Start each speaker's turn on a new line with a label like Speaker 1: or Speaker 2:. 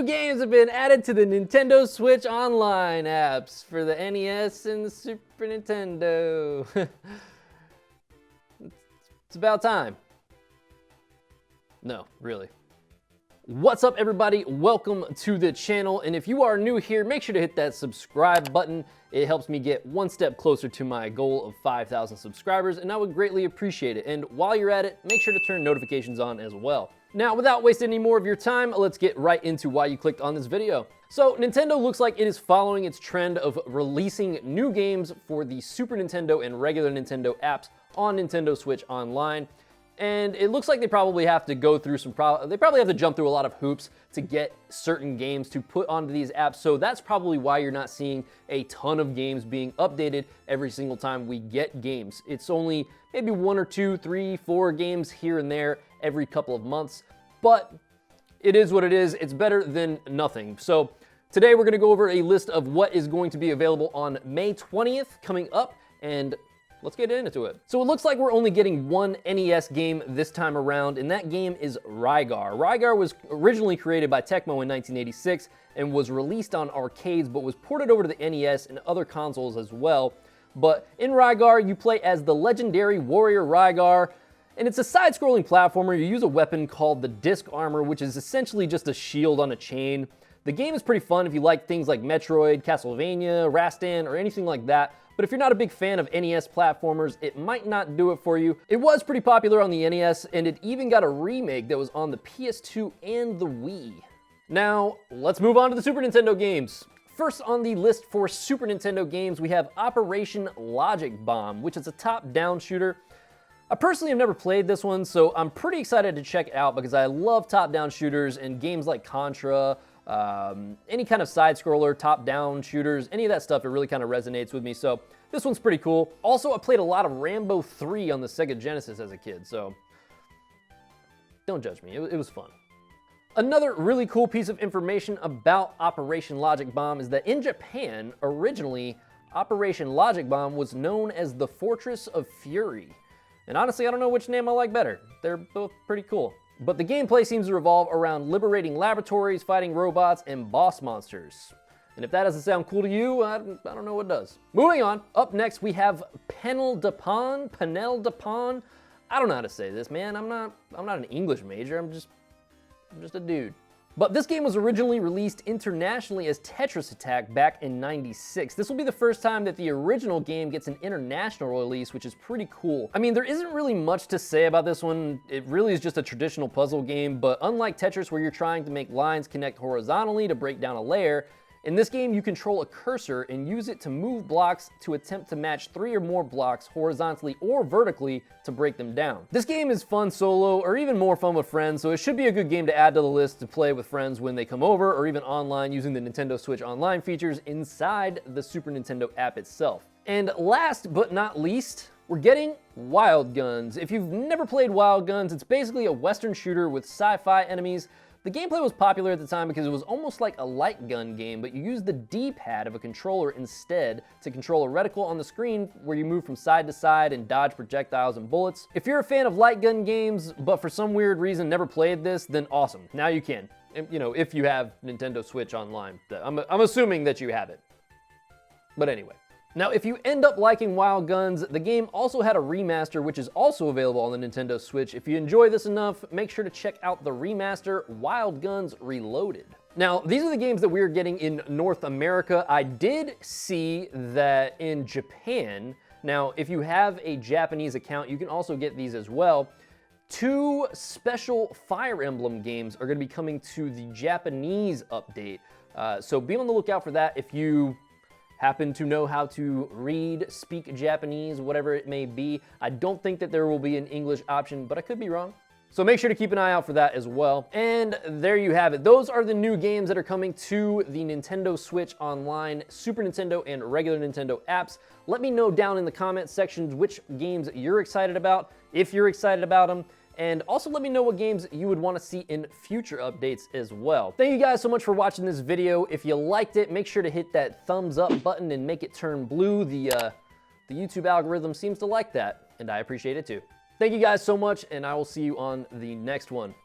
Speaker 1: games have been added to the Nintendo Switch Online apps for the NES and the Super Nintendo. It's about time. No, really. What's up, everybody? Welcome to the channel, and if you are new here, make sure to hit that subscribe button. It helps me get one step closer to my goal of 5,000 subscribers, and I would greatly appreciate it. And while you're at it, make sure to turn notifications on as well. Now, without wasting any more of your time, let's get right into why you clicked on this video. So, Nintendo looks like it is following its trend of releasing new games for the Super Nintendo and regular Nintendo apps on Nintendo Switch Online. And it looks like they probably have to go through they probably have to jump through a lot of hoops to get certain games to put onto these apps. So that's probably why you're not seeing a ton of games being updated every single time we get games. It's only maybe 1 or 2, 3, 4 games here and there every couple of months, but it is what it is. It's better than nothing. So today we're gonna go over a list of what is going to be available on May 20th coming up, and let's get into it. So it looks like we're only getting one NES game this time around, and that game is Rygar. Rygar was originally created by Tecmo in 1986 and was released on arcades, but was ported over to the NES and other consoles as well. But in Rygar, you play as the legendary warrior Rygar, and it's a side-scrolling platformer. You use a weapon called the disc armor, which is essentially just a shield on a chain. The game is pretty fun if you like things like Metroid, Castlevania, Rastan, or anything like that. But if you're not a big fan of NES platformers, it might not do it for you. It was pretty popular on the NES, and it even got a remake that was on the PS2 and the Wii. Now, let's move on to the Super Nintendo games. First on the list for Super Nintendo games, we have Operation Logic Bomb, which is a top-down shooter. I personally have never played this one, so I'm pretty excited to check it out because I love top-down shooters and games like Contra, any kind of side-scroller, top-down shooters, any of that stuff, it really kind of resonates with me, so this one's pretty cool. Also, I played a lot of Rambo 3 on the Sega Genesis as a kid, so don't judge me, it was fun. Another really cool piece of information about Operation Logic Bomb is that in Japan, originally, Operation Logic Bomb was known as the Fortress of Fury. And honestly, I don't know which name I like better. They're both pretty cool. But the gameplay seems to revolve around liberating laboratories, fighting robots, and boss monsters. And if that doesn't sound cool to you, I don't know what does. Moving on, up next we have Penel de Pon. I don't know how to say this, man. I'm not an English major, I'm just a dude. But this game was originally released internationally as Tetris Attack back in '96. This will be the first time that the original game gets an international release, which is pretty cool. I mean, there isn't really much to say about this one. It really is just a traditional puzzle game, but unlike Tetris where you're trying to make lines connect horizontally to break down a layer, in this game you control a cursor and use it to move blocks to attempt to match 3 or more blocks horizontally or vertically to break them down. This game is fun solo or even more fun with friends, so it should be a good game to add to the list to play with friends when they come over or even online using the Nintendo Switch Online features inside the Super Nintendo app itself. And last but not least, we're getting Wild Guns. If you've never played Wild Guns, it's basically a Western shooter with sci-fi enemies. The gameplay was popular at the time because it was almost like a light gun game, but you use the D-pad of a controller instead to control a reticle on the screen where you move from side to side and dodge projectiles and bullets. If you're a fan of light gun games, but for some weird reason never played this, then awesome. Now you can. You know, if you have Nintendo Switch Online. I'm assuming that you have it. But anyway. Now, if you end up liking Wild Guns, the game also had a remaster, which is also available on the Nintendo Switch. If you enjoy this enough, make sure to check out the remaster, Wild Guns Reloaded. Now, these are the games that we're getting in North America. I did see that in Japan, now, if you have a Japanese account, you can also get these as well. 2 special Fire Emblem games are going to be coming to the Japanese update. So be on the lookout for that if you happen to know how to read, speak Japanese, whatever it may be. I don't think that there will be an English option, but I could be wrong. So make sure to keep an eye out for that as well. And there you have it. Those are the new games that are coming to the Nintendo Switch Online, Super Nintendo, and regular Nintendo apps. Let me know down in the comment sections which games you're excited about, if you're excited about them. And also let me know what games you would want to see in future updates as well. Thank you guys so much for watching this video. If you liked it, make sure to hit that thumbs up button and make it turn blue. The YouTube algorithm seems to like that, and I appreciate it too. Thank you guys so much, and I will see you on the next one.